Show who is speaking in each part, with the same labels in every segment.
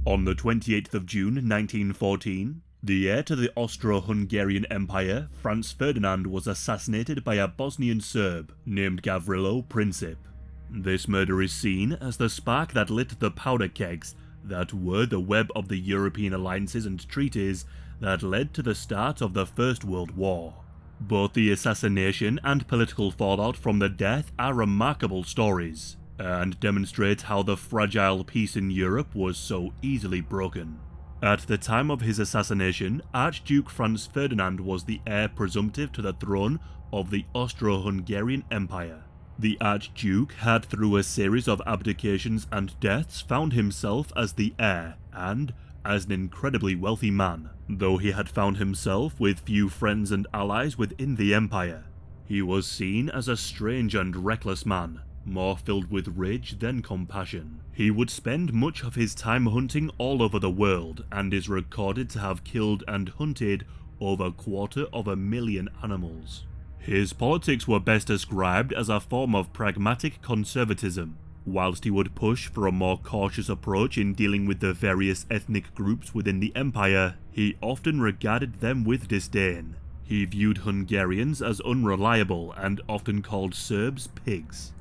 Speaker 1: On the 28th of June 1914, the heir to the Austro-Hungarian Empire, Franz Ferdinand, was assassinated by a Bosnian Serb named Gavrilo Princip. This murder is seen as the spark that lit the powder kegs that were the web of the European alliances and treaties that led to the start of the First World War. Both the assassination and political fallout from the death are remarkable stories, and demonstrate how the fragile peace in Europe was so easily broken. At the time of his assassination, Archduke Franz Ferdinand was the heir presumptive to the throne of the Austro-Hungarian Empire. The Archduke had, through a series of abdications and deaths, found himself as the heir and as an incredibly wealthy man, though he had found himself with few friends and allies within the empire. He was seen as a strange and reckless man, more filled with rage than compassion. He would spend much of his time hunting all over the world and is recorded to have killed and hunted over 250,000 animals. His politics were best described as a form of pragmatic conservatism. Whilst he would push for a more cautious approach in dealing with the various ethnic groups within the empire, he often regarded them with disdain. He viewed Hungarians as unreliable and often called Serbs pigs.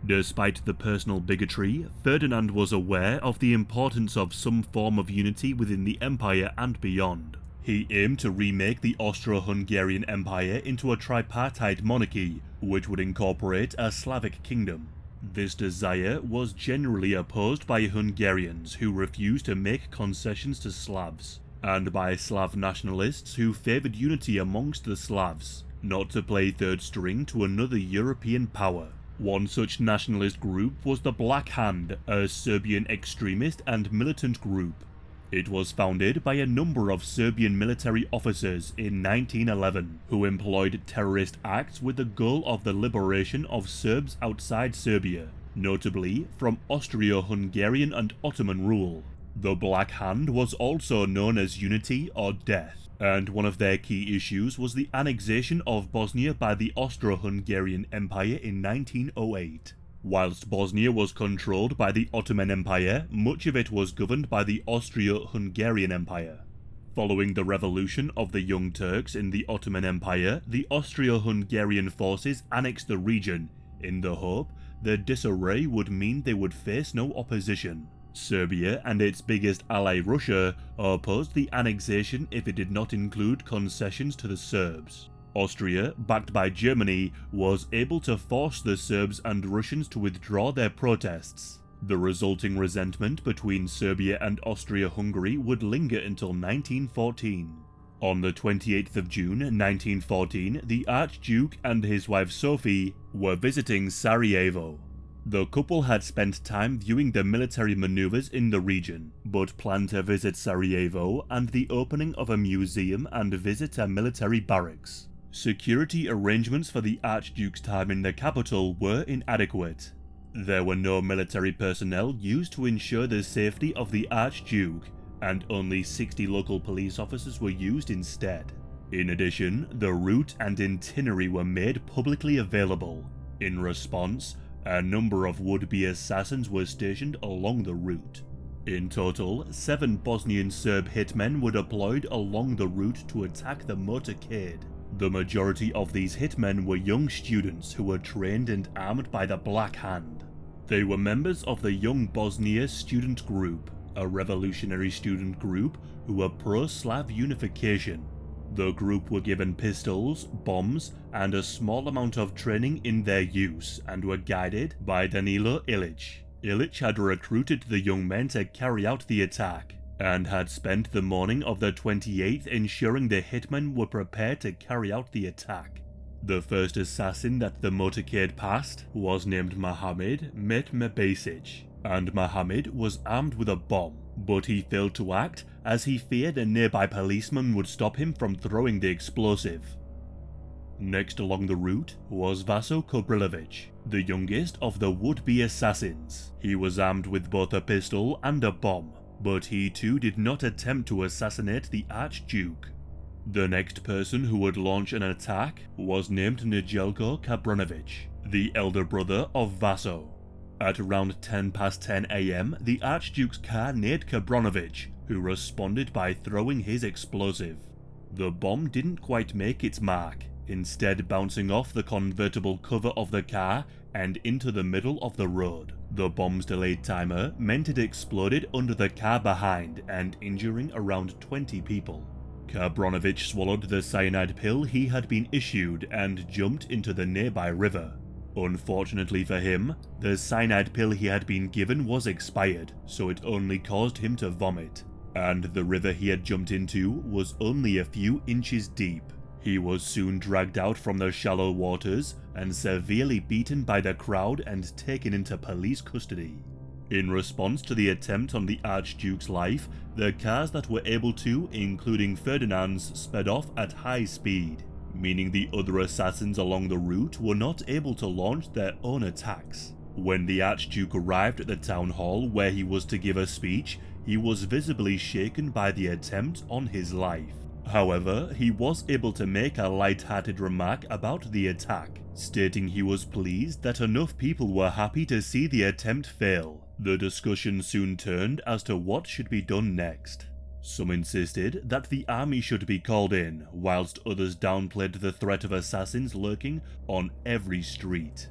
Speaker 1: Despite the personal bigotry, Ferdinand was aware of the importance of some form of unity within the empire and beyond. He aimed to remake the Austro-Hungarian Empire into a tripartite monarchy, which would incorporate a Slavic kingdom. This desire was generally opposed by Hungarians who refused to make concessions to Slavs, and by Slav nationalists who favoured unity amongst the Slavs, not to play third string to another European power. One such nationalist group was the Black Hand, a Serbian extremist and militant group. It was founded by a number of Serbian military officers in 1911 who employed terrorist acts with the goal of the liberation of Serbs outside Serbia, notably from Austro-Hungarian and Ottoman rule. The Black Hand was also known as Unity or Death, and one of their key issues was the annexation of Bosnia by the Austro-Hungarian Empire in 1908. Whilst Bosnia was controlled by the Ottoman Empire, much of it was governed by the Austro-Hungarian Empire. Following the revolution of the Young Turks in the Ottoman Empire, the Austro-Hungarian forces annexed the region, in the hope that disarray would mean they would face no opposition. Serbia and its biggest ally Russia opposed the annexation if it did not include concessions to the Serbs. Austria, backed by Germany, was able to force the Serbs and Russians to withdraw their protests. The resulting resentment between Serbia and Austria-Hungary would linger until 1914. On the 28th of June 1914, the Archduke and his wife Sophie were visiting Sarajevo. The couple had spent time viewing the military maneuvers in the region, but planned to visit Sarajevo and the opening of a museum and visit a military barracks. Security arrangements for the Archduke's time in the capital were inadequate. There were no military personnel used to ensure the safety of the Archduke, and only 60 local police officers were used instead. In addition, the route and itinerary were made publicly available. In response, a number of would-be assassins were stationed along the route. In total, 7 Bosnian Serb hitmen were deployed along the route to attack the motorcade. The majority of these hitmen were young students who were trained and armed by the Black Hand. They were members of the Young Bosnia Student Group, a revolutionary student group who were pro-Slav unification. The group were given pistols, bombs, and a small amount of training in their use, and were guided by Danilo Ilic. Ilic had recruited the young men to carry out the attack, and had spent the morning of the 28th ensuring the hitmen were prepared to carry out the attack. The first assassin that the motorcade passed was named Mohamed Metmebasic, and Mohamed was armed with a bomb, but he failed to act as he feared a nearby policeman would stop him from throwing the explosive. Next along the route was Vasso Kobrelevich, the youngest of the would-be assassins. He was armed with both a pistol and a bomb, but he too did not attempt to assassinate the Archduke. The next person who would launch an attack was named Nigelko Cabrnovich, the elder brother of Vasso. At around 10 past 10 AM, the Archduke's car neared Cabrnovich, who responded by throwing his explosive. The bomb didn't quite make its mark, instead bouncing off the convertible cover of the car and into the middle of the road. The bomb's delayed timer meant it exploded under the car behind and injuring around 20 people. Cabrnovich swallowed the cyanide pill he had been issued and jumped into the nearby river. Unfortunately for him, the cyanide pill he had been given was expired, so it only caused him to vomit, and the river he had jumped into was only a few inches deep. He was soon dragged out from the shallow waters and severely beaten by the crowd and taken into police custody. In response to the attempt on the Archduke's life, the cars that were able to, including Ferdinand's, sped off at high speed, meaning the other assassins along the route were not able to launch their own attacks. When the Archduke arrived at the town hall where he was to give a speech, he was visibly shaken by the attempt on his life. However, he was able to make a light-hearted remark about the attack, stating he was pleased that enough people were happy to see the attempt fail. The discussion soon turned as to what should be done next. Some insisted that the army should be called in, whilst others downplayed the threat of assassins lurking on every street.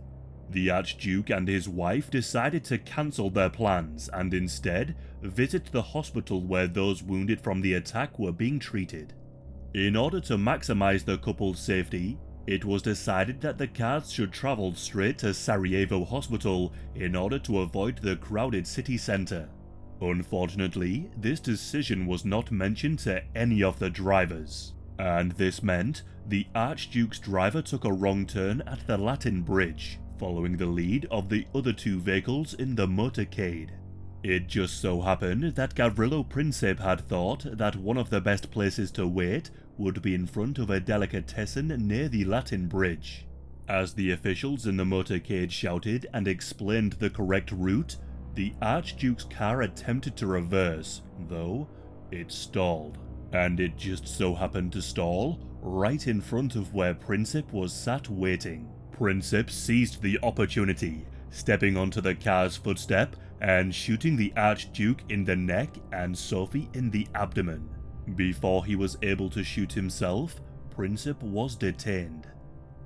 Speaker 1: The Archduke and his wife decided to cancel their plans and instead visit the hospital where those wounded from the attack were being treated. In order to maximize the couple's safety, it was decided that the cars should travel straight to Sarajevo Hospital in order to avoid the crowded city centre. Unfortunately, this decision was not mentioned to any of the drivers, and this meant the Archduke's driver took a wrong turn at the Latin Bridge, following the lead of the other two vehicles in the motorcade. It just so happened that Gavrilo Princip had thought that one of the best places to wait would be in front of a delicatessen near the Latin Bridge. As the officials in the motorcade shouted and explained the correct route, the Archduke's car attempted to reverse, though it stalled. And it just so happened to stall right in front of where Princip was sat waiting. Princip seized the opportunity, stepping onto the car's footstep and shooting the Archduke in the neck and Sophie in the abdomen. Before he was able to shoot himself, Princip was detained.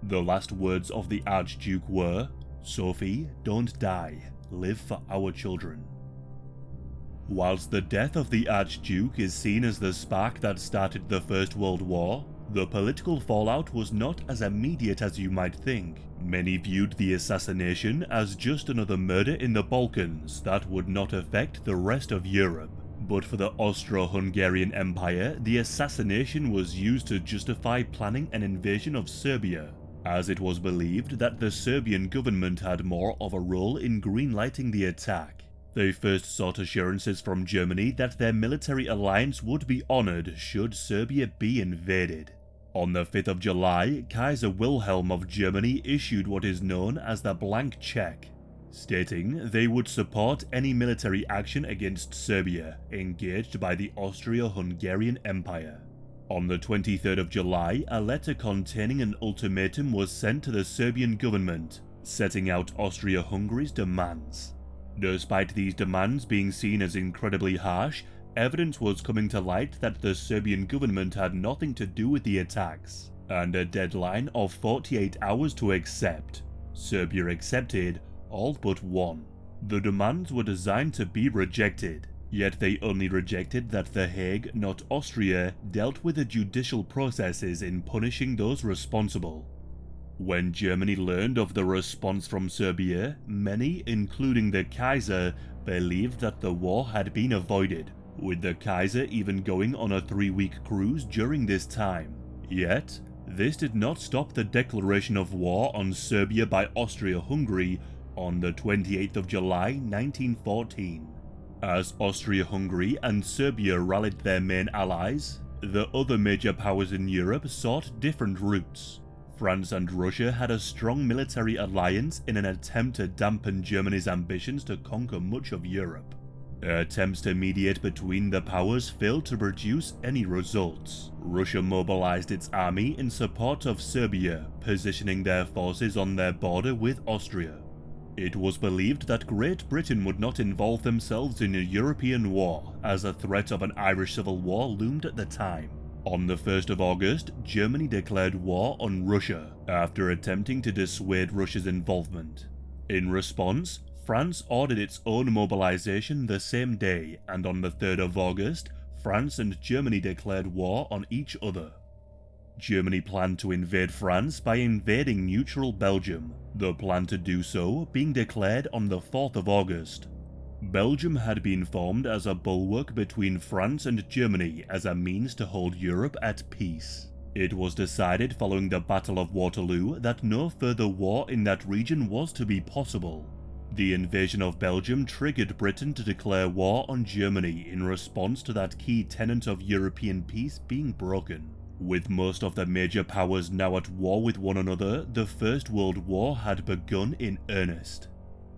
Speaker 1: The last words of the Archduke were, "Sophie, don't die. Live for our children." Whilst the death of the Archduke is seen as the spark that started the First World War, the political fallout was not as immediate as you might think. Many viewed the assassination as just another murder in the Balkans that would not affect the rest of Europe. But for the Austro-Hungarian Empire, the assassination was used to justify planning an invasion of Serbia, as it was believed that the Serbian government had more of a role in greenlighting the attack. They first sought assurances from Germany that their military alliance would be honoured should Serbia be invaded. On the 5th of July, Kaiser Wilhelm of Germany issued what is known as the blank check, stating they would support any military action against Serbia engaged by the Austro-Hungarian Empire. On the 23rd of July, a letter containing an ultimatum was sent to the Serbian government, setting out Austria-Hungary's demands. Despite these demands being seen as incredibly harsh, evidence was coming to light that the Serbian government had nothing to do with the attacks, and a deadline of 48 hours to accept. Serbia accepted all but one. The demands were designed to be rejected, yet they only rejected that The Hague, not Austria, dealt with the judicial processes in punishing those responsible. When Germany learned of the response from Serbia, many, including the Kaiser, believed that the war had been avoided, with the Kaiser even going on a 3-week cruise during this time. Yet, this did not stop the declaration of war on Serbia by Austria-Hungary on the 28th of July 1914. As Austria-Hungary and Serbia rallied their main allies, the other major powers in Europe sought different routes. France and Russia had a strong military alliance in an attempt to dampen Germany's ambitions to conquer much of Europe. Attempts to mediate between the powers failed to produce any results. Russia mobilized its army in support of Serbia, positioning their forces on their border with Austria. It was believed that Great Britain would not involve themselves in a European war, as a threat of an Irish civil war loomed at the time. On the 1st of August, Germany declared war on Russia, after attempting to dissuade Russia's involvement. In response, France ordered its own mobilization the same day, and on the 3rd of August, France and Germany declared war on each other. Germany planned to invade France by invading neutral Belgium, the plan to do so being declared on the 4th of August. Belgium had been formed as a bulwark between France and Germany as a means to hold Europe at peace. It was decided following the Battle of Waterloo that no further war in that region was to be possible. The invasion of Belgium triggered Britain to declare war on Germany in response to that key tenet of European peace being broken. With most of the major powers now at war with one another, the First World War had begun in earnest.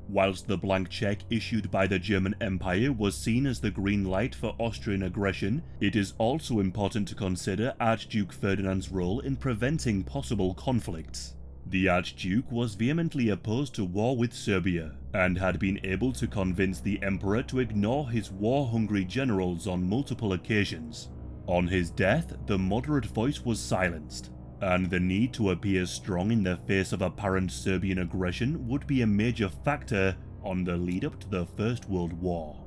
Speaker 1: Whilst the blank check issued by the German Empire was seen as the green light for Austrian aggression, it is also important to consider Archduke Ferdinand's role in preventing possible conflicts. The Archduke was vehemently opposed to war with Serbia, and had been able to convince the Emperor to ignore his war-hungry generals on multiple occasions. On his death, the moderate voice was silenced, and the need to appear strong in the face of apparent Serbian aggression would be a major factor on the lead-up to the First World War.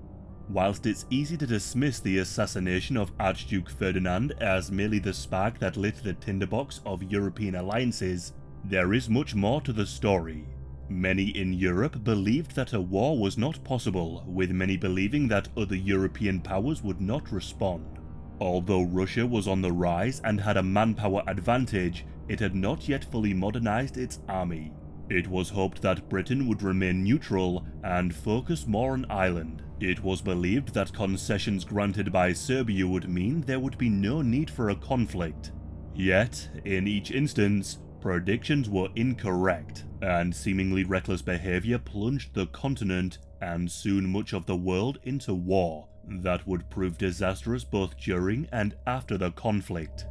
Speaker 1: Whilst it's easy to dismiss the assassination of Archduke Ferdinand as merely the spark that lit the tinderbox of European alliances, there is much more to the story. Many in Europe believed that a war was not possible, with many believing that other European powers would not respond. Although Russia was on the rise and had a manpower advantage, it had not yet fully modernized its army. It was hoped that Britain would remain neutral and focus more on Ireland. It was believed that concessions granted by Serbia would mean there would be no need for a conflict. Yet, in each instance, predictions were incorrect, and seemingly reckless behavior plunged the continent and soon much of the world into war that would prove disastrous both during and after the conflict.